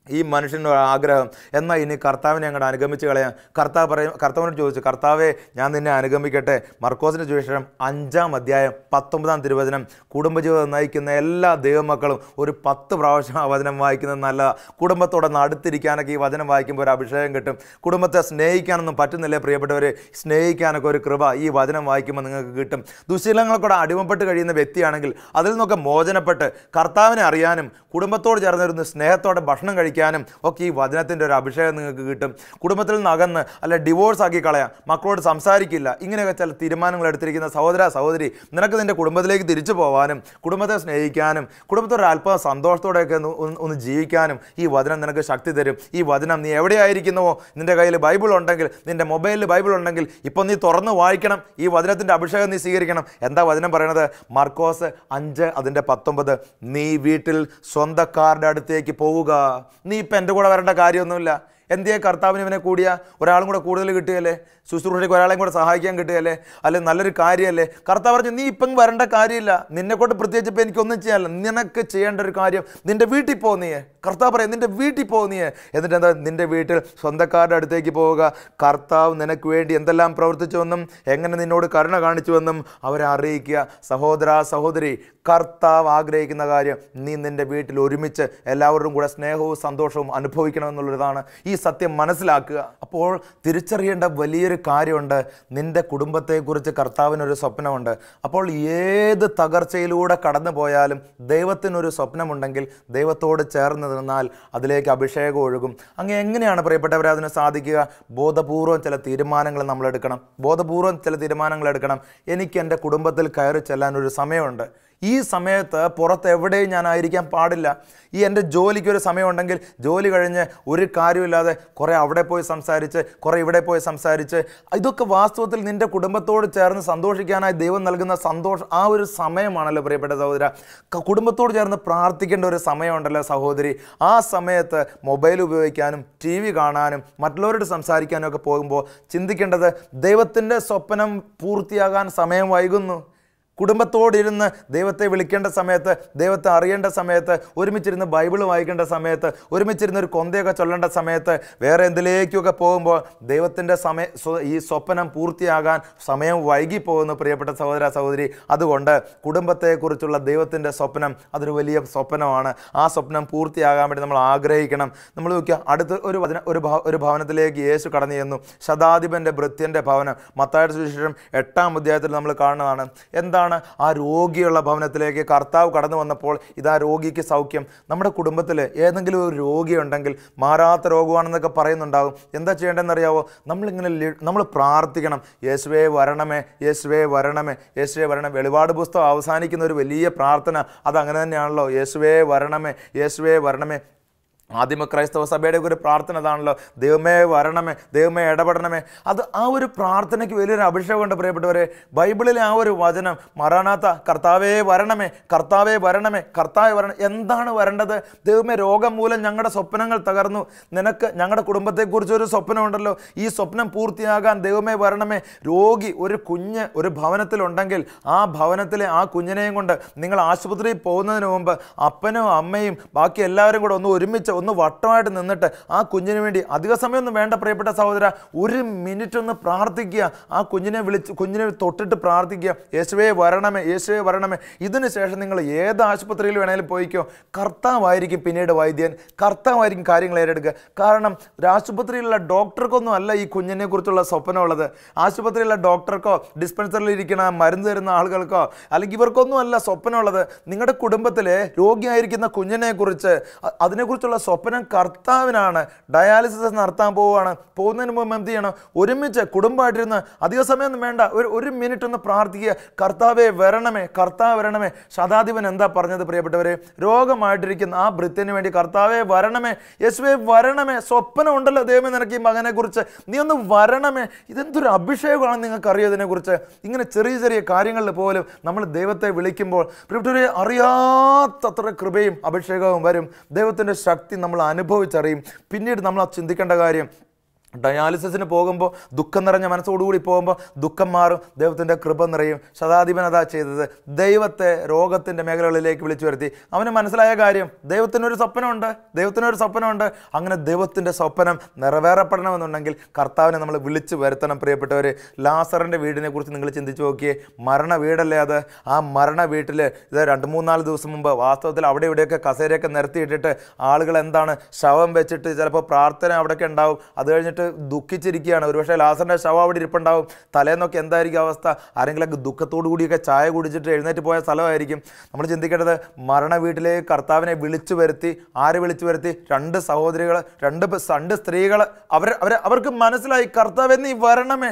ഈ മനുഷ്യൻ്റെ ആഗ്രഹം, എന്നാൽ ഇനി കർത്താവിനെ അങ്ങോട്ട് അനുഗമിച്ച് കളയാം. കർത്താവിനോട് ചോദിച്ചു, കർത്താവേ ഞാൻ നിന്നെ അനുഗമിക്കട്ടെ. മർക്കോസിൻ്റെ സുവിശേഷം 5-ാം അധ്യായം 19-ാം തിരുവചനം. കുടുംബജീവിതം നയിക്കുന്ന എല്ലാ ദൈവമക്കളും ഒരു 10 പ്രാവശ്യം ആ വചനം വായിക്കുന്നത് നല്ലതാണ്. കുടുംബത്തോടെ അടുത്തിരിക്കാനൊക്കെ ഈ വചനം വായിക്കുമ്പോൾ ഒരു അഭിഷേകം കിട്ടും. കുടുംബത്തെ സ്നേഹിക്കാനൊന്നും പറ്റുന്നില്ലേ പ്രിയപ്പെട്ടവരെ? സ്നേഹിക്കാനൊക്കെ ഒരു കൃപ ഈ വചനം വായിക്കുമ്പോൾ നിങ്ങൾക്ക് കിട്ടും. ദുശീലങ്ങൾക്കൂടെ അടിമപ്പെട്ട് കഴിയുന്ന വ്യക്തിയാണെങ്കിൽ അതിൽ നിന്നൊക്കെ മോചനപ്പെട്ട് കർത്താവിനെ അറിയാനും കുടുംബത്തോട് ചേർന്നിരുന്ന് സ്നേഹത്തോടെ ഭക്ഷണം കഴിക്കാനും ഒക്കെ ഈ വചനത്തിൻ്റെ ഒരു അഭിഷേകം നിങ്ങൾക്ക് കിട്ടും. കുടുംബത്തിൽ നിന്ന് അകന്ന് അല്ല ഡിവോഴ്സ് ആക്കി കളയാം, മക്കളോട് സംസാരിക്കില്ല, ഇങ്ങനെയൊക്കെ ചില തീരുമാനങ്ങൾ എടുത്തിരിക്കുന്ന സഹോദര സഹോദരി, നിനക്ക് നിൻ്റെ കുടുംബത്തിലേക്ക് തിരിച്ചു പോകാനും കുടുംബത്തെ സ്നേഹിക്കാനും കുടുംബത്തോടെ അല്പം സന്തോഷത്തോടെയൊക്കെ ഒന്ന് ജീവിക്കാനും ഈ വചനം നിനക്ക് ശക്തി തരും. ഈ വചനം നീ എവിടെയായിരിക്കുന്നുവോ, നിൻ്റെ കയ്യിൽ ബൈബിൾ ഉണ്ടെങ്കിൽ, നിൻ്റെ മൊബൈലിൽ ബൈബിൾ ഉണ്ടെങ്കിൽ ഇപ്പോൾ നീ തുറന്ന് വായിക്കണം. ഈ വചനത്തിൻ്റെ അഭിഷേകം നീ സ്വീകരിക്കണം. എന്താ വചനം പറയണത്? മർക്കോസ് 5:19. നീ വീട്ടിൽ സ്വന്തക്കാരുടെ അടുത്തേക്ക് പോവുക. നീ ഇപ്പം എൻ്റെ കൂടെ വരേണ്ട കാര്യമൊന്നുമില്ല. എന്തിയെ കർത്താവിന് ഇവനെ കൂടിയ ഒരാളും കൂടെ കൂടുതൽ കിട്ടുകയല്ലേ? ശുശ്രൂഷയ്ക്ക് ഒരാളെയും കൂടെ സഹായിക്കാൻ കിട്ടുകയല്ലേ? അല്ലെങ്കിൽ നല്ലൊരു കാര്യമല്ലേ? കർത്താവ് പറഞ്ഞു, നീ ഇപ്പം വരേണ്ട കാര്യമില്ല, നിന്നെക്കൊണ്ട് പ്രത്യേകിച്ച് ഇപ്പം എനിക്കൊന്നും ചെയ്യാനില്ല. നിനക്ക് ചെയ്യേണ്ട ഒരു കാര്യം, നിൻ്റെ വീട്ടിൽ പോകുന്നീയെ. കർത്താവ് പറയാം, നിൻ്റെ വീട്ടിൽ പോകുന്നീയെ. എന്നിട്ട് എന്താ? നിൻ്റെ വീട്ടിൽ സ്വന്തക്കാരുടെ അടുത്തേക്ക് പോവുക. കർത്താവ് നിനക്ക് വേണ്ടി എന്തെല്ലാം പ്രവർത്തിച്ചുവെന്നും എങ്ങനെ നിന്നോട് കരുണ കാണിച്ചുവെന്നും അവരെ അറിയിക്കുക. സഹോദര സഹോദരി, കർത്താവ് ആഗ്രഹിക്കുന്ന കാര്യം നീ നിൻ്റെ വീട്ടിൽ ഒരുമിച്ച് എല്ലാവരും കൂടെ സ്നേഹവും സന്തോഷവും അനുഭവിക്കണമെന്നുള്ളതാണ്. ഈ സത്യം മനസ്സിലാക്കുക. അപ്പോൾ തിരിച്ചറിയേണ്ട വലിയൊരു കാര്യമുണ്ട്. നിൻ്റെ കുടുംബത്തെക്കുറിച്ച് കർത്താവിനൊരു സ്വപ്നമുണ്ട്. അപ്പോൾ ഏത് തകർച്ചയിലൂടെ കടന്നു പോയാലും ദൈവത്തിനൊരു സ്വപ്നമുണ്ടെങ്കിൽ ദൈവത്തോട് ചേർന്ന് നിന്നാൽ അതിലേക്ക് അഭിഷേകം ഒഴുകും. അങ്ങനെ എങ്ങനെയാണ് പ്രിയപ്പെട്ടവരെ അതിന് സാധിക്കുക? ബോധപൂർവം ചില തീരുമാനങ്ങൾ നമ്മൾ എടുക്കണം. എനിക്ക് എൻ്റെ കുടുംബത്തിൽ കയറി ചെല്ലാൻ ഒരു സമയമുണ്ട്. ഈ സമയത്ത് പുറത്ത് എവിടെയും ഞാനായിരിക്കാൻ പാടില്ല. ഈ എൻ്റെ ജോലിക്കൊരു സമയമുണ്ടെങ്കിൽ ജോലി കഴിഞ്ഞ് ഒരു കാര്യമില്ലാതെ കുറേ അവിടെ പോയി സംസാരിച്ച് കുറേ ഇവിടെ പോയി സംസാരിച്ച്, ഇതൊക്കെ വാസ്തവത്തിൽ നിൻ്റെ കുടുംബത്തോട് ചേർന്ന് സന്തോഷിക്കാനായി ദൈവം നൽകുന്ന സന്തോഷം. ആ ഒരു സമയമാണല്ലോ പ്രിയപ്പെട്ട സഹോദര. കുടുംബത്തോട് ചേർന്ന് പ്രാർത്ഥിക്കേണ്ട ഒരു സമയമുണ്ടല്ലോ സഹോദരി. ആ സമയത്ത് മൊബൈൽ ഉപയോഗിക്കാനും TV കാണാനും മറ്റുള്ളവരോട് സംസാരിക്കാനും ഒക്കെ പോകുമ്പോൾ ചിന്തിക്കേണ്ടത്, ദൈവത്തിൻ്റെ സ്വപ്നം പൂർത്തിയാകാൻ സമയം വൈകുന്നു. കുടുംബത്തോടിരുന്ന് ദൈവത്തെ വിളിക്കേണ്ട സമയത്ത്, ദൈവത്തെ അറിയേണ്ട സമയത്ത്, ഒരുമിച്ചിരുന്ന് ബൈബിൾ വായിക്കേണ്ട സമയത്ത്, ഒരുമിച്ചിരുന്ന് ഒരു കൊന്തയൊക്കെ ചൊല്ലേണ്ട സമയത്ത്, വേറെ എന്തിലേക്കൊക്കെ പോകുമ്പോൾ ദൈവത്തിൻ്റെ ഈ സ്വപ്നം പൂർത്തിയാകാൻ സമയം വൈകിപ്പോകുന്നു പ്രിയപ്പെട്ട സഹോദര സഹോദരി. അതുകൊണ്ട് കുടുംബത്തെക്കുറിച്ചുള്ള ദൈവത്തിൻ്റെ സ്വപ്നം അതൊരു വലിയ സ്വപ്നമാണ്. ആ സ്വപ്നം പൂർത്തിയാകാൻ വേണ്ടി നമ്മൾ ആഗ്രഹിക്കണം. നമ്മൾ നോക്കിയാൽ അടുത്ത് ഒരു ഭവനത്തിലേക്ക് യേശു കടന്നു ചെന്നു. ശതാധിപൻ്റെ ഭൃത്യൻ്റെ ഭവനം. മത്തായിയുടെ സുവിശേഷം 8-ാം അധ്യായത്തിൽ നമ്മൾ കാണുന്നതാണ്. എന്താണ് എന്താണ്? ആ രോഗിയുള്ള ഭവനത്തിലേക്ക് കർത്താവ് കടന്നു വന്നപ്പോൾ ഇതാ രോഗിക്ക് സൗഖ്യം. നമ്മുടെ കുടുംബത്തിൽ ഏതെങ്കിലും ഒരു രോഗിയുണ്ടെങ്കിൽ, മാറാത്ത രോഗമാണെന്നൊക്കെ പറയുന്നുണ്ടാകും, എന്താ ചെയ്യേണ്ടതെന്നറിയാവോ? നമ്മൾ പ്രാർത്ഥിക്കണം, യേശുവേ വരണമേ, യേശുവേ വരണമേ, യേശുവേ വരണമേ. വെളിപാട് പുസ്തകം അവസാനിക്കുന്ന ഒരു വലിയ പ്രാർത്ഥന അതങ്ങനെ തന്നെയാണല്ലോ, യേശുവേ വരണമേ, യേശുവേ വരണമേ. ആദിമ ക്രൈസ്തവ സഭയുടെ ഒരു പ്രാർത്ഥന അതാണല്ലോ, ദൈവമേ വരണമേ, ദൈവമേ ഇടപെടണമേ. ആ ഒരു പ്രാർത്ഥനയ്ക്ക് വലിയൊരു അഭിഷേകമുണ്ട് പ്രിയപ്പെട്ടവരെ. ബൈബിളിലെ ആ ഒരു വചനം മറാനാത്ത, കർത്താവേ വരണമേ, കർത്താവേ വരണമേ, കർത്താവേ വരണം. എന്താണ് വരേണ്ടത്? ദൈവമേ രോഗം മൂലം ഞങ്ങളുടെ സ്വപ്നങ്ങൾ തകർന്നു, നിനക്ക് ഞങ്ങളുടെ കുടുംബത്തെക്കുറിച്ചൊരു സ്വപ്നമുണ്ടല്ലോ, ഈ സ്വപ്നം പൂർത്തിയാകാൻ ദൈവമേ വരണമേ. രോഗി ഒരു കുഞ്ഞ് ഒരു ഭവനത്തിലുണ്ടെങ്കിൽ ആ ഭവനത്തിലെ ആ കുഞ്ഞിനെയും കൊണ്ട് നിങ്ങൾ ആശുപത്രിയിൽ പോകുന്നതിന് മുമ്പ് അപ്പനും അമ്മയും ബാക്കി എല്ലാവരും കൂടെ ഒരുമിച്ച് വട്ടമായിട്ട് നിന്നിട്ട് ആ കുഞ്ഞിന് വേണ്ടി അധിക സമയമൊന്നും വേണ്ട പ്രിയപ്പെട്ട സഹോദര, ഒരു മിനിറ്റ് ഒന്ന് പ്രാർത്ഥിക്കുക. ആ കുഞ്ഞിനെ തൊട്ടിട്ട് പ്രാർത്ഥിക്കുക, യേശുവേ വരണമേ, യേശുവേ വരണമേ. ഇതിന് ശേഷം നിങ്ങൾ ഏത് ആശുപത്രിയിൽ വേണമെങ്കിലും പോയിക്കോ, കർത്താവായിരിക്കും പിന്നീട് വൈദ്യൻ, കർത്താവായിരിക്കും കാര്യങ്ങൾ ഏറ്റെടുക്കുക. കാരണം ആശുപത്രിയിലുള്ള ഡോക്ടർക്കൊന്നും അല്ല ഈ കുഞ്ഞിനെ കുറിച്ചുള്ള സ്വപ്നമുള്ളത്. ആശുപത്രിയിലുള്ള ഡോക്ടർക്കോ ഡിസ്പെൻസറിൽ ഇരിക്കുന്ന മരുന്ന് തരുന്ന ആളുകൾക്കോ അല്ലെങ്കിൽ ഇവർക്കൊന്നും അല്ല സ്വപ്നമുള്ളത്. നിങ്ങളുടെ കുടുംബത്തിലെ രോഗിയായിരിക്കുന്ന കുഞ്ഞിനെ കുറിച്ച്, അതിനെക്കുറിച്ചുള്ള സ്വപ്നം കർത്താവിനാണ്. ഡയാലിസിസ് നടത്താൻ പോകുന്നതിന് മുമ്പ് എന്ത് ചെയ്യണം? ഒരുമിച്ച് കുടുംബമായിട്ടിരുന്ന് അധിക സമയമൊന്നും വേണ്ട, ഒരു മിനിറ്റ് ഒന്ന് പ്രാർത്ഥിക്കുക, കർത്താവേ വരണമേ, കർത്താവ് വരണമേ. ശതാധിപൻ എന്താ പറഞ്ഞത് പ്രിയപ്പെട്ടവരെ? രോഗമായിട്ടിരിക്കുന്ന ആ ഭൃത്യന് വേണ്ടി കർത്താവേ വരണമേ, യേശുവേ വരണമേ. സ്വപ്നം ഉണ്ടല്ലോ ദൈവമേ നിനക്ക് ഈ മകനെ കുറിച്ച്, നീ ഒന്ന് വരണമേ. ഇതെന്തൊരു അഭിഷേകമാണെന്ന് നിങ്ങൾക്കറിയോ ഇതിനെക്കുറിച്ച്? ഇങ്ങനെ ചെറിയ ചെറിയ കാര്യങ്ങളിൽ പോലും നമ്മൾ ദൈവത്തെ വിളിക്കുമ്പോൾ പ്രിയപ്പെട്ടവരെ അറിയാത്തത്ര കൃപയും അഭിഷേകവും വരും. ദൈവത്തിൻ്റെ ശക്തി നമ്മൾ അനുഭവിച്ചറിയും. പിന്നീട് നമ്മൾ ചിന്തിക്കേണ്ട കാര്യം, ഡയാലിസിസിന് പോകുമ്പോൾ ദുഃഖം നിറഞ്ഞ മനസ്സോടുകൂടി പോകുമ്പോൾ ദുഃഖം മാറും, ദൈവത്തിൻ്റെ കൃപ നിറയും. ശതാധിപൻ അതാ ചെയ്തത്, ദൈവത്തെ രോഗത്തിൻ്റെ മേഖലകളിലേക്ക് വിളിച്ചു വരുത്തി. അവന് മനസ്സിലായ കാര്യം, ദൈവത്തിനൊരു സ്വപ്നമുണ്ട്. അങ്ങനെ ദൈവത്തിൻ്റെ സ്വപ്നം നിറവേറപ്പെടണമെന്നുണ്ടെങ്കിൽ കർത്താവിനെ നമ്മൾ വിളിച്ചു വരുത്തണം. പ്രിയപ്പെട്ടവർ, ലാസറിൻ്റെ വീടിനെ കുറിച്ച് നിങ്ങൾ ചിന്തിച്ച് നോക്കിയേ. മരണ വീടല്ലേ അത്? ആ മരണ വീട്ടിൽ ഇത് 2-3-4 ദിവസം മുമ്പ് വാസ്തവത്തിൽ അവിടെ ഇവിടെയൊക്കെ കസേരയൊക്കെ നിരത്തിയിട്ടിട്ട് ആളുകൾ എന്താണ് ശവം വെച്ചിട്ട് ചിലപ്പോൾ പ്രാർത്ഥന അവിടെയൊക്കെ ഉണ്ടാവും. അത് കഴിഞ്ഞിട്ട് ദുഃഖിച്ചിരിക്കുകയാണ്. ഒരുപക്ഷെ ലാസറിൻ്റെ ശവം അവിടെ ഇരിപ്പുണ്ടാവും. തലേന്നൊക്കെ എന്തായിരിക്കും അവസ്ഥ? ആരെങ്കിലൊക്കെ ദുഃഖത്തോടു കൂടിയൊക്കെ ചായ കുടിച്ചിട്ട് എഴുന്നേറ്റ് പോയ സ്ഥലമായിരിക്കും. നമ്മൾ ചിന്തിക്കേണ്ടത്, മരണ വീട്ടിലേക്ക് കർത്താവിനെ വിളിച്ചു വരുത്തി. ആരെ വിളിച്ചു വരുത്തി? 2 സഹോദരികൾ, 2 സ്ത്രീകൾ. അവർക്ക് മനസ്സിലായി, കർത്താവേ നീ വരണമേ.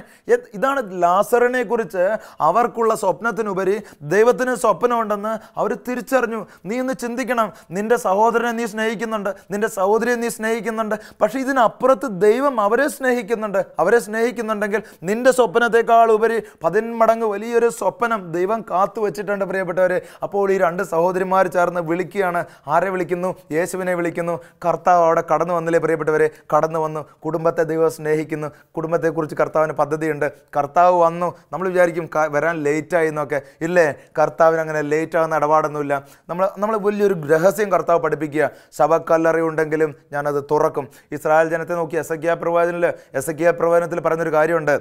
ഇതാണ് ലാസറിനെ കുറിച്ച് അവർക്കുള്ള സ്വപ്നത്തിനുപരി ദൈവത്തിന് സ്വപ്നമുണ്ടെന്ന് അവർ തിരിച്ചറിഞ്ഞു. നീ ഇന്ന് ചിന്തിക്കണം, നിന്റെ സഹോദരനെ നീ സ്നേഹിക്കുന്നുണ്ട്, നിന്റെ സഹോദരിയെ നീ സ്നേഹിക്കുന്നുണ്ട്, പക്ഷേ ഇതിനപ്പുറത്ത് ദൈവം അവരെ സ്നേഹിക്കുന്നുണ്ടെങ്കിൽ നിന്റെ സ്വപ്നത്തെക്കാൾ ഉപരി 10 മടങ്ങ് വലിയൊരു സ്വപ്നം ദൈവം കാത്തു വെച്ചിട്ടുണ്ട് പ്രിയപ്പെട്ടവരെ. അപ്പോൾ ഈ 2 സഹോദരിമാർ ചേർന്ന് വിളിക്കുകയാണ്. ആരെ വിളിക്കുന്നു? യേശുവിനെ വിളിക്കുന്നു. കർത്താവ് അവിടെ കടന്നു വന്നില്ലേ പ്രിയപ്പെട്ടവരെ? കടന്നു വന്നു. കുടുംബത്തെ ദൈവം സ്നേഹിക്കുന്നു. കുടുംബത്തെക്കുറിച്ച് കർത്താവിന് പദ്ധതിയുണ്ട്. കർത്താവ് വന്നു. നമ്മൾ വിചാരിക്കും വരാൻ ലേറ്റായി എന്നൊക്കെ. ഇല്ലേ, കർത്താവിന് അങ്ങനെ ലേറ്റ് ആകുന്ന ഇടപാടൊന്നുമില്ല. നമ്മൾ വലിയൊരു രഹസ്യം കർത്താവ് പഠിപ്പിക്കുക. ശവക്കല്ലറയുണ്ടെങ്കിലും ഞാനത് തുറക്കും. ഇസ്രായേൽ ജനത്തെ നോക്കി എസെക്കിയാ പ്രവചനത്തിൽ പറഞ്ഞൊരു കാര്യമുണ്ട്,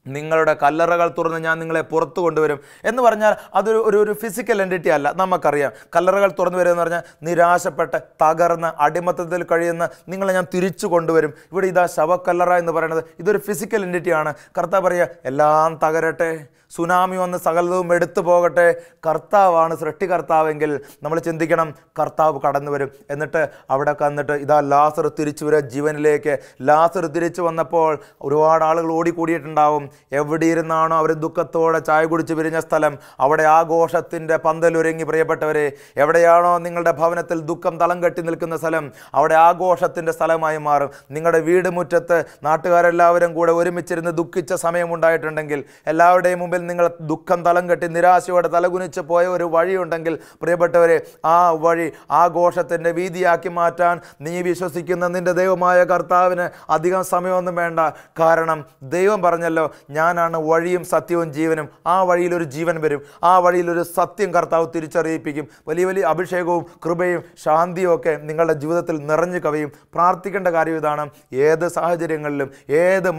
നിങ്ങളുടെ കല്ലറകൾ തുറന്ന് ഞാൻ നിങ്ങളെ പുറത്തു കൊണ്ടുവരും എന്ന് പറഞ്ഞാൽ അതൊരു ഫിസിക്കൽ എൻറ്റിറ്റി അല്ല. നമുക്കറിയാം കല്ലറകൾ തുറന്നു വരും എന്ന് പറഞ്ഞാൽ നിരാശപ്പെട്ട് തകർന്ന് അടിമത്തത്തിൽ കഴിയുന്ന നിങ്ങളെ ഞാൻ തിരിച്ചു കൊണ്ടുവരും. ഇവിടെ ഇതാ ശവക്കല്ലറ എന്ന് പറയുന്നത് ഇതൊരു ഫിസിക്കൽ എൻറ്റിറ്റിയാണ്. കർത്താവ് പറയുക, എല്ലാം തകരട്ടെ, സുനാമി വന്ന് സകലതും എടുത്തു പോകട്ടെ, കർത്താവാണ് സൃഷ്ടികർത്താവെങ്കിൽ നമ്മൾ ചിന്തിക്കണം, കർത്താവ് കടന്നു വരും. എന്നിട്ട് അവിടെ വന്നിട്ട് ഇതാ ലാസർ തിരിച്ചു വരിക ജീവനിലേക്ക്. ലാസർ തിരിച്ചു വന്നപ്പോൾ ഒരുപാട് ആളുകൾ ഓടിക്കൂടിയിട്ടുണ്ടാവും. എവിടെ ഇരുന്നാണോ അവർ ദുഃഖത്തോടെ ചായ കുടിച്ച് പിരിഞ്ഞ സ്ഥലം, അവിടെ ആഘോഷത്തിൻ്റെ പന്തലൊരുങ്ങി. പ്രിയപ്പെട്ടവരെ, എവിടെയാണോ നിങ്ങളുടെ ഭവനത്തിൽ ദുഃഖം തളം കെട്ടി നിൽക്കുന്ന സ്ഥലം, അവിടെ ആഘോഷത്തിൻ്റെ സ്ഥലമായി മാറും. നിങ്ങളുടെ വീട് മുറ്റത്ത് നാട്ടുകാരെല്ലാവരും കൂടെ ഒരുമിച്ചിരുന്ന് ദുഃഖിച്ച സമയമുണ്ടായിട്ടുണ്ടെങ്കിൽ, എല്ലാവരുടെയും മുമ്പിൽ നിങ്ങൾ ദുഃഖം തളം കെട്ടി നിരാശയോടെ തലകുനിച്ച് പോയ ഒരു വഴിയുണ്ടെങ്കിൽ, പ്രിയപ്പെട്ടവരെ, ആ വഴി ആഘോഷത്തിൻ്റെ വീതിയാക്കി മാറ്റാൻ നീ വിശ്വസിക്കുന്ന നിന്റെ ദൈവമായ കർത്താവിന് അധികം സമയമൊന്നും വേണ്ട. കാരണം ദൈവം പറഞ്ഞല്ലോ, ഞാനാണ് വഴിയും സത്യവും ജീവനും. ആ വഴിയിലൊരു ജീവൻ വരും, ആ വഴിയിലൊരു സത്യം കർത്താവ് തിരിച്ചറിയിപ്പിക്കും. വലിയ വലിയ അഭിഷേകവും കൃപയും ശാന്തിയും ഒക്കെ നിങ്ങളുടെ ജീവിതത്തിൽ നിറഞ്ഞു കവിയും. പ്രാർത്ഥിക്കേണ്ട കാര്യം ഇതാണ്, ഏത് സാഹചര്യങ്ങളിലും, ഏത്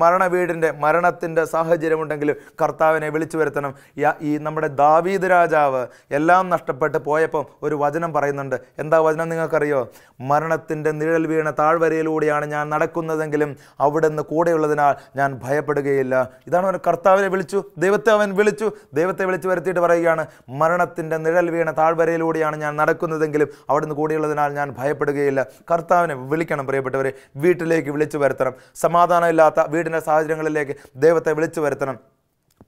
മരണത്തിൻ്റെ സാഹചര്യമുണ്ടെങ്കിലും കർത്താവിനെ വിളിച്ചു വിളിച്ചു വരുത്തണം. ഈ നമ്മുടെ ദാവീദ് രാജാവ് എല്ലാം നഷ്ടപ്പെട്ട് പോയപ്പം ഒരു വചനം പറയുന്നുണ്ട്. എന്താ വചനം നിങ്ങൾക്കറിയോ? മരണത്തിൻ്റെ നിഴൽ വീണ താഴ്വരയിലൂടെയാണ് ഞാൻ നടക്കുന്നതെങ്കിലും അവിടുന്ന് കൂടെയുള്ളതിനാൽ ഞാൻ ഭയപ്പെടുകയില്ല. ഇതാണ് അവൻ കർത്താവിനെ വിളിച്ചു, ദൈവത്തെ അവൻ വിളിച്ചു. ദൈവത്തെ വിളിച്ചു വരുത്തിയിട്ട് പറയുകയാണ്, മരണത്തിൻ്റെ നിഴൽ വീണ താഴ്വരയിലൂടെയാണ് ഞാൻ നടക്കുന്നതെങ്കിലും അവിടുന്ന് കൂടെയുള്ളതിനാൽ ഞാൻ ഭയപ്പെടുകയില്ല. കർത്താവിനെ വിളിക്കണം പ്രിയപ്പെട്ടവരെ, വീട്ടിലേക്ക് വിളിച്ചു വരുത്തണം. സമാധാനമില്ലാത്ത വീടിൻ്റെ സാഹചര്യങ്ങളിലേക്ക് ദൈവത്തെ വിളിച്ചു വരുത്തണം.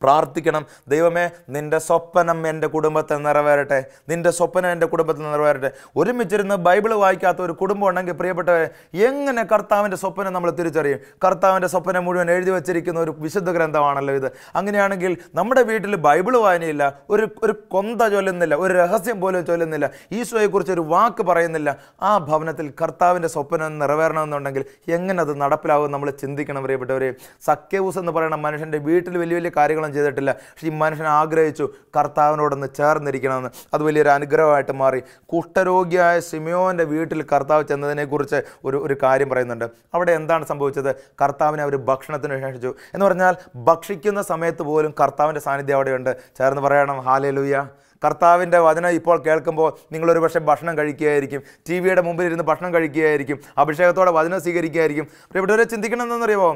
പ്രാർത്ഥിക്കണം, ദൈവമേ നിൻ്റെ സ്വപ്നം എൻ്റെ കുടുംബത്തെ നിറവേറട്ടെ, നിൻ്റെ സ്വപ്നം എൻ്റെ കുടുംബത്തിൽ നിറവേറട്ടെ. ഒരുമിച്ചിരുന്ന് ബൈബിൾ വായിക്കാത്ത ഒരു കുടുംബം ഉണ്ടെങ്കിൽ പ്രിയപ്പെട്ടവരെ, എങ്ങനെ കർത്താവിൻ്റെ സ്വപ്നം നമ്മൾ തിരിച്ചറിയും? കർത്താവിൻ്റെ സ്വപ്നം മുഴുവൻ എഴുതി വച്ചിരിക്കുന്ന ഒരു വിശുദ്ധ ഗ്രന്ഥമാണല്ലോ ഇത്. അങ്ങനെയാണെങ്കിൽ നമ്മുടെ വീട്ടിൽ ബൈബിൾ വായനയില്ല, ഒരു കൊന്ത ചൊല്ലുന്നില്ല, ഒരു രഹസ്യം പോലും ചൊല്ലുന്നില്ല, ഈശോയെക്കുറിച്ച് ഒരു വാക്ക് പറയുന്നില്ല, ആ ഭവനത്തിൽ കർത്താവിൻ്റെ സ്വപ്നം നിറവേറണമെന്നുണ്ടെങ്കിൽ എങ്ങനെ അത് നടപ്പിലാവും നമ്മൾ ചിന്തിക്കണം പ്രിയപ്പെട്ടവരെ. സക്കേവൂസ് എന്ന് പറയുന്ന മനുഷ്യൻ്റെ വീട്ടിൽ വലിയ വലിയ കാര്യങ്ങൾ ചെയ്തിട്ടില്ല. പക്ഷേ ഈ മനുഷ്യൻ ആഗ്രഹിച്ചു കർത്താവിനോടൊന്ന് ചേർന്നിരിക്കണമെന്ന്. അത് വലിയൊരു അനുഗ്രഹമായിട്ട് മാറി. കുഷ്ഠരോഗിയായ ശിമയോൻ്റെ വീട്ടിൽ കർത്താവ് ചെന്നതിനെക്കുറിച്ച് ഒരു കാര്യം പറയുന്നുണ്ട്. അവിടെ എന്താണ് സംഭവിച്ചത്? കർത്താവിനെ അവർ ഭക്ഷണത്തിന് ക്ഷണിച്ചു. എന്ന് പറഞ്ഞാൽ ഭക്ഷിക്കുന്ന സമയത്ത് പോലും കർത്താവിൻ്റെ സാന്നിധ്യം അവിടെയുണ്ട്. ചേർന്ന് പറയണം ഹല്ലേലൂയ. കർത്താവിൻ്റെ വചനം ഇപ്പോൾ കേൾക്കുമ്പോൾ നിങ്ങളൊരു പക്ഷേ ഭക്ഷണം കഴിക്കുകയായിരിക്കും, ടി വിയുടെ മുമ്പിൽ ഇരുന്ന് ഭക്ഷണം കഴിക്കുകയായിരിക്കും, അഭിഷേകത്തോടെ വചനം സ്വീകരിക്കുകയായിരിക്കും. പ്രിയപ്പെട്ടവരെ, ചിന്തിക്കണം എന്നറിയുമോ?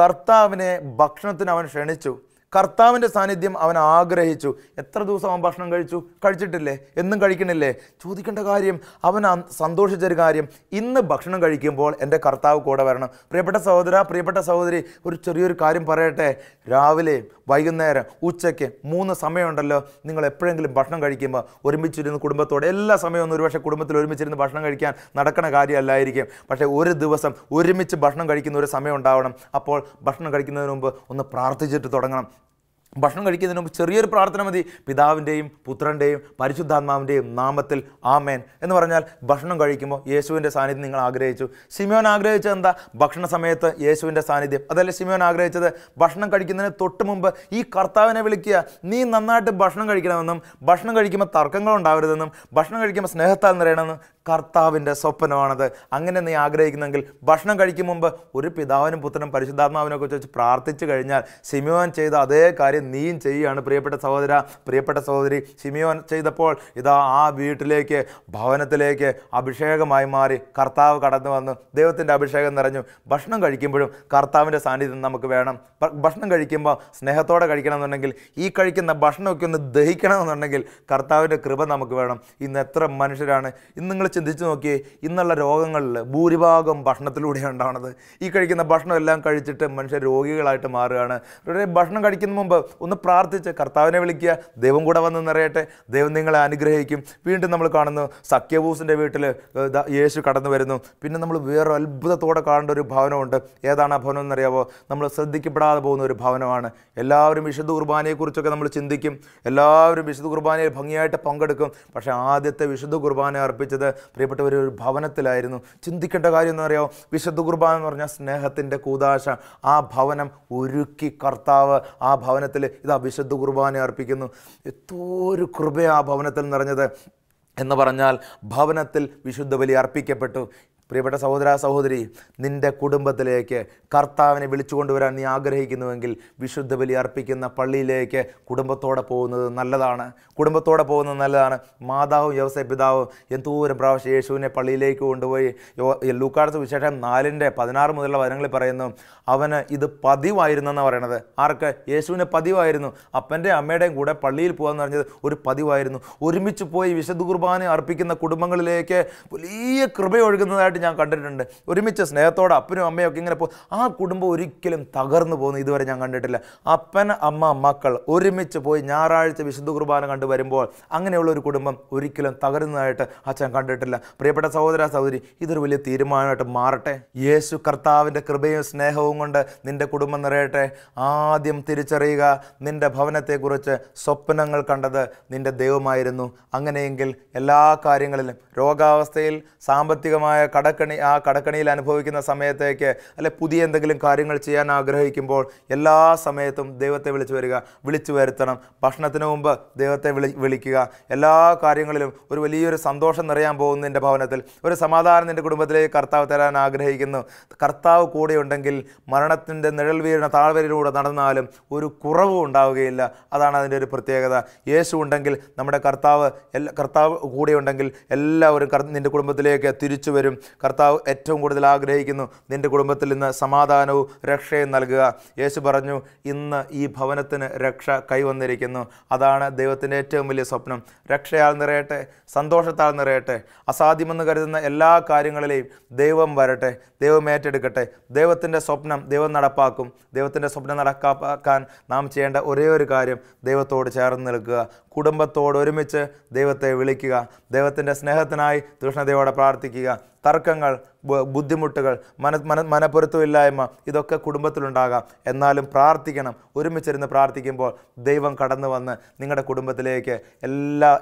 കർത്താവിനെ ഭക്ഷണത്തിന് അവൻ ക്ഷണിച്ചു, കർത്താവിൻ്റെ സാന്നിധ്യം അവൻ ആഗ്രഹിച്ചു. എത്ര ദിവസം അവൻ ഭക്ഷണം കഴിച്ചിട്ടില്ലേ? എന്നും കഴിക്കണില്ലേ? ചോദിക്കേണ്ട കാര്യം, അവൻ സന്തോഷിച്ചൊരു കാര്യം, ഇന്ന് ഭക്ഷണം കഴിക്കുമ്പോൾ എൻ്റെ കർത്താവ് കൂടെ വരണം. പ്രിയപ്പെട്ട സഹോദര, പ്രിയപ്പെട്ട സഹോദരി, ഒരു ചെറിയൊരു കാര്യം പറയട്ടെ. രാവിലെ, വൈകുന്നേരം, ഉച്ചയ്ക്ക് 3 സമയമുണ്ടല്ലോ. നിങ്ങൾ എപ്പോഴെങ്കിലും ഭക്ഷണം കഴിക്കുമ്പോൾ ഒരുമിച്ചിരുന്ന് കുടുംബത്തോടെ, എല്ലാ സമയവും ഒരുപക്ഷെ കുടുംബത്തിൽ ഒരുമിച്ചിരുന്ന് ഭക്ഷണം കഴിക്കാൻ നടക്കണ കാര്യമല്ലായിരിക്കും. പക്ഷേ ഒരു ദിവസം ഒരുമിച്ച് ഭക്ഷണം കഴിക്കുന്ന ഒരു സമയം ഉണ്ടാവണം. അപ്പോൾ ഭക്ഷണം കഴിക്കുന്നതിന് മുമ്പ് ഒന്ന് പ്രാർത്ഥിച്ചിട്ട് തുടങ്ങണം. ഭക്ഷണം കഴിക്കുന്നതിന് മുമ്പ് ചെറിയൊരു പ്രാർത്ഥന മതി. പിതാവിൻ്റെയും പുത്രൻ്റെയും പരിശുദ്ധാത്മാവിൻ്റെയും നാമത്തിൽ ആമേൻ എന്ന് പറഞ്ഞാൽ ഭക്ഷണം കഴിക്കുമ്പോൾ യേശുവിൻ്റെ സാന്നിധ്യം നിങ്ങൾ ആഗ്രഹിച്ചു. ശിമയോൻ ആഗ്രഹിച്ചത് എന്താ? ഭക്ഷണ സമയത്ത് യേശുവിൻ്റെ സാന്നിധ്യം. അതല്ലേ ശിമയോൻ ആഗ്രഹിച്ചത്? ഭക്ഷണം കഴിക്കുന്നതിന് തൊട്ട് മുമ്പ് ഈ കർത്താവിനെ വിളിക്കുക. നീ നന്നായിട്ട് ഭക്ഷണം കഴിക്കണമെന്നും ഭക്ഷണം കഴിക്കുമ്പോൾ തർക്കങ്ങൾ ഉണ്ടാവരുതെന്നും ഭക്ഷണം കഴിക്കുമ്പോൾ സ്നേഹത്താൽ നിറയണമെന്നും കർത്താവിൻ്റെ സ്വപ്നമാണത്. അങ്ങനെ നീ ആഗ്രഹിക്കുന്നെങ്കിൽ ഭക്ഷണം കഴിക്കും മുമ്പ് ഒരു പിതാവിനും പുത്രനും പരിശുദ്ധാത്മാവിനൊക്കെ വെച്ച് പ്രാർത്ഥിച്ചു കഴിഞ്ഞാൽ ശിമയോൻ ചെയ്ത അതേ കാര്യം നീയും ചെയ്യുകയാണ് പ്രിയപ്പെട്ട സഹോദര, പ്രിയപ്പെട്ട സഹോദരി. ശിമയോൻ ചെയ്തപ്പോൾ ഇതാ ആ വീട്ടിലേക്ക്, ഭവനത്തിലേക്ക് അഭിഷേകമായി മാറി കർത്താവ് കടന്നു വന്നു. ദൈവത്തിൻ്റെ അഭിഷേകം നിറഞ്ഞു. ഭക്ഷണം കഴിക്കുമ്പോഴും കർത്താവിൻ്റെ സാന്നിധ്യം നമുക്ക് വേണം. ഭക്ഷണം കഴിക്കുമ്പോൾ സ്നേഹത്തോടെ കഴിക്കണമെന്നുണ്ടെങ്കിൽ, ഈ കഴിക്കുന്ന ഭക്ഷണമൊക്കെ ഒന്ന് ദഹിക്കണമെന്നുണ്ടെങ്കിൽ കർത്താവിൻ്റെ കൃപ നമുക്ക് വേണം. ഇന്ന് എത്ര മനുഷ്യരാണ്, ഇന്ന് നിങ്ങൾ ചിന്തിച്ചു നോക്കിയേ, ഇന്നുള്ള രോഗങ്ങളിൽ ഭൂരിഭാഗം ഭക്ഷണത്തിലൂടെയാണ് ഉണ്ടാവുന്നത്. ഈ കഴിക്കുന്ന ഭക്ഷണം എല്ലാം കഴിച്ചിട്ട് മനുഷ്യർ രോഗികളായിട്ട് മാറുകയാണ്. ഭക്ഷണം കഴിക്കുന്ന മുമ്പ് ഒന്ന് പ്രാർത്ഥിച്ച് കർത്താവിനെ വിളിക്കുക. ദൈവം കൂടെ വന്ന് നിറയട്ടെ. ദൈവം നിങ്ങളെ അനുഗ്രഹിക്കും. വീണ്ടും നമ്മൾ കാണുന്നു സക്കേവൂസിൻ്റെ വീട്ടിൽ യേശു കടന്നു വരുന്നു. പിന്നെ നമ്മൾ വേറെ അത്ഭുതത്തോടെ കാണേണ്ട ഒരു ഭവനമുണ്ട്. ഏതാണ് ആ ഭവനം എന്നറിയാവോ? നമ്മൾ ശ്രദ്ധിക്കപ്പെടാതെ പോകുന്ന ഒരു ഭവനമാണ്. എല്ലാവരും വിശുദ്ധ കുർബാനയെക്കുറിച്ചൊക്കെ നമ്മൾ ചിന്തിക്കും, എല്ലാവരും വിശുദ്ധ കുർബാനയിൽ ഭംഗിയായിട്ട് പങ്കെടുക്കും. പക്ഷേ ആദ്യത്തെ വിശുദ്ധ കുർബാന അർപ്പിച്ചത് പ്രിയപ്പെട്ടവർ ഒരു ഭവനത്തിലായിരുന്നു. ചിന്തിക്കേണ്ട കാര്യം എന്നറിയാമോ? വിശുദ്ധ കുർബാന എന്ന് പറഞ്ഞാൽ സ്നേഹത്തിൻ്റെ കൂദാശ. ആ ഭവനം ഒരുക്കി കർത്താവ് ആ ഭവനത്തിൽ ഇതാ വിശുദ്ധ കുർബാന അർപ്പിക്കുന്നു. എന്തോ ഒരു കൃപ ആ ഭവനത്തിൽ നിറഞ്ഞത് എന്ന് പറഞ്ഞാൽ ഭവനത്തിൽ വിശുദ്ധ ബലി അർപ്പിക്കപ്പെട്ടു. പ്രിയപ്പെട്ട സഹോദര, സഹോദരി, നിൻ്റെ കുടുംബത്തിലേക്ക് കർത്താവിനെ വിളിച്ചുകൊണ്ടുവരാൻ നീ ആഗ്രഹിക്കുന്നുവെങ്കിൽ വിശുദ്ധ ബലി അർപ്പിക്കുന്ന പള്ളിയിലേക്ക് കുടുംബത്തോടെ പോകുന്നത് നല്ലതാണ്. കുടുംബത്തോടെ പോകുന്നത് നല്ലതാണ്. മാതാവും യൗസേ പിതാവും എന്തോരം പ്രാവശ്യം യേശുവിനെ പള്ളിയിലേക്ക് കൊണ്ടുപോയി. ലൂക്കായുടെ സുവിശേഷം 4:16 മുതലുള്ള വചനങ്ങളിൽ പറയുന്നു, അവന് ഇത് പതിവായിരുന്നെന്നാണ് പറയണത്. ആർക്ക്? യേശുവിന് പതിവായിരുന്നു. അപ്പൻ്റെയും അമ്മയുടെയും കൂടെ പള്ളിയിൽ പോകാമെന്ന് പറഞ്ഞത് ഒരു പതിവായിരുന്നു. ഒരുമിച്ച് പോയി വിശുദ്ധ കുർബാന അർപ്പിക്കുന്ന കുടുംബങ്ങളിലേക്ക് വലിയ കൃപയൊഴുകുന്നതായിട്ട് ഞാൻ കണ്ടിട്ടുണ്ട്. ഒരുമിച്ച് സ്നേഹത്തോടെ അപ്പനും അമ്മയും ഒക്കെ ഇങ്ങനെ ആ കുടുംബം ഒരിക്കലും തകർന്നു പോകുന്നു ഇതുവരെ ഞാൻ കണ്ടിട്ടില്ല. അപ്പൻ, അമ്മ, മക്കൾ ഒരുമിച്ച് പോയി ഞായറാഴ്ച വിശുദ്ധ കുർബാന കണ്ടു വരുമ്പോൾ അങ്ങനെയുള്ള ഒരു കുടുംബം ഒരിക്കലും തകരുന്നതായിട്ട് അച്ഛൻ കണ്ടിട്ടില്ല. പ്രിയപ്പെട്ട സഹോദര, സഹോദരി, ഇതൊരു വലിയ തീരുമാനമായിട്ട് മാറട്ടെ. യേശു കർത്താവിൻ്റെ കൃപയും സ്നേഹവും കൊണ്ട് നിൻ്റെ കുടുംബം നിറയട്ടെ. ആദ്യം തിരിച്ചറിയുക, നിൻ്റെ ഭവനത്തെക്കുറിച്ച് സ്വപ്നങ്ങൾ കണ്ടത് നിൻ്റെ ദൈവമായിരുന്നു. അങ്ങനെയെങ്കിൽ എല്ലാ കാര്യങ്ങളിലും, രോഗാവസ്ഥയിൽ, സാമ്പത്തികമായ കടക്കണിയിൽ അനുഭവിക്കുന്ന സമയത്തേക്ക് അല്ലെ പുതിയ എന്തെങ്കിലും കാര്യങ്ങൾ ചെയ്യാൻ ആഗ്രഹിക്കുമ്പോൾ എല്ലാ സമയത്തും ദൈവത്തെ വിളിച്ചു വരുത്തണം. ഭക്ഷണത്തിന് മുമ്പ് ദൈവത്തെ വിളിക്കുക. എല്ലാ കാര്യങ്ങളിലും ഒരു വലിയൊരു സന്തോഷം നിറയാൻ പോകുന്നു. നിൻ്റെ ഭവനത്തിൽ ഒരു സമാധാനം നിൻ്റെ കുടുംബത്തിലേക്ക് കർത്താവ് തരാൻ ആഗ്രഹിക്കുന്നു. കർത്താവ് കൂടെയുണ്ടെങ്കിൽ മരണത്തിൻ്റെ നിഴൽ വീഴുന്ന താഴ്വരയിലൂടെ നടന്നാലും ഒരു കുറവും ഉണ്ടാവുകയില്ല. അതാണ് അതിൻ്റെ ഒരു പ്രത്യേകത. യേശു ഉണ്ടെങ്കിൽ നമ്മുടെ കർത്താവ് കൂടെയുണ്ടെങ്കിൽ എല്ലാവരും നിൻ്റെ കുടുംബത്തിലേക്ക് തിരിച്ചു വരും. കർത്താവ് ഏറ്റവും കൂടുതൽ ആഗ്രഹിക്കുന്നു നിൻ്റെ കുടുംബത്തിൽ നിന്ന് സമാധാനവും രക്ഷയും നൽകുക. യേശു പറഞ്ഞു, ഇന്ന് ഈ ഭവനത്തിന് രക്ഷ കൈവന്നിരിക്കുന്നു. അതാണ് ദൈവത്തിൻ്റെ ഏറ്റവും വലിയ സ്വപ്നം. രക്ഷയാൽ നിറയട്ടെ, സന്തോഷത്താൽ നിറയട്ടെ. അസാധ്യമെന്ന് കരുതുന്ന എല്ലാ കാര്യങ്ങളിലെയും ദൈവം വരട്ടെ, ദൈവം ഏറ്റെടുക്കട്ടെ. ദൈവത്തിൻ്റെ സ്വപ്നം ദൈവം നടപ്പാക്കും. ദൈവത്തിൻ്റെ സ്വപ്നം നടപ്പാക്കാൻ നാം ചെയ്യേണ്ട ഒരേ ഒരു കാര്യം ദൈവത്തോട് ചേർന്ന് നിൽക്കുക, കുടുംബത്തോട് ഒരുമിച്ച് ദൈവത്തെ വിളിക്കുക, ദൈവത്തിൻ്റെ സ്നേഹത്തിനായി തീക്ഷ്ണതയോടെ പ്രാർത്ഥിക്കുക. തർക്കങ്ങൾ, ബുദ്ധിമുട്ടുകൾ, മനപ്പൊരുത്തമില്ലായ്മ ഇതൊക്കെ കുടുംബത്തിലുണ്ടാകാം. എന്നാലും പ്രാർത്ഥിക്കണം. ഒരുമിച്ചിരുന്ന് പ്രാർത്ഥിക്കുമ്പോൾ ദൈവം കടന്നു വന്ന് നിങ്ങളുടെ കുടുംബത്തിലേക്ക്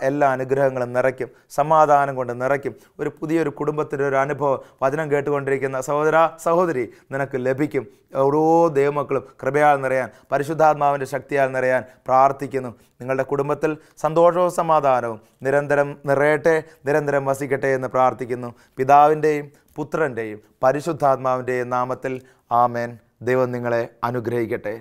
എല്ലാ അനുഗ്രഹങ്ങളും നിറയ്ക്കും, സമാധാനം കൊണ്ട് നിറയ്ക്കും. ഒരു പുതിയൊരു കുടുംബത്തിൻ്റെ ഒരു അനുഭവം വചനം കേട്ടുകൊണ്ടിരിക്കുന്ന സഹോദരി നിനക്ക് ലഭിക്കും. ഓരോ ദൈവമക്കളും കൃപയാൽ നിറയാൻ, പരിശുദ്ധാത്മാവിൻ്റെ ശക്തിയാൽ നിറയാൻ പ്രാർത്ഥിക്കുന്നു. നിങ്ങളുടെ കുടുംബത്തിൽ സന്തോഷവും സമാധാനവും നിരന്തരം നിറയട്ടെ, നിരന്തരം വസിക്കട്ടെ എന്ന് പ്രാർത്ഥിക്കുന്നു. പിതാവിൻ്റെയും പുത്രൻ്റെയും പരിശുദ്ധാത്മാവിൻ്റെയും നാമത്തിൽ ആമേൻ. ദൈവം നിങ്ങളെ അനുഗ്രഹിക്കട്ടെ.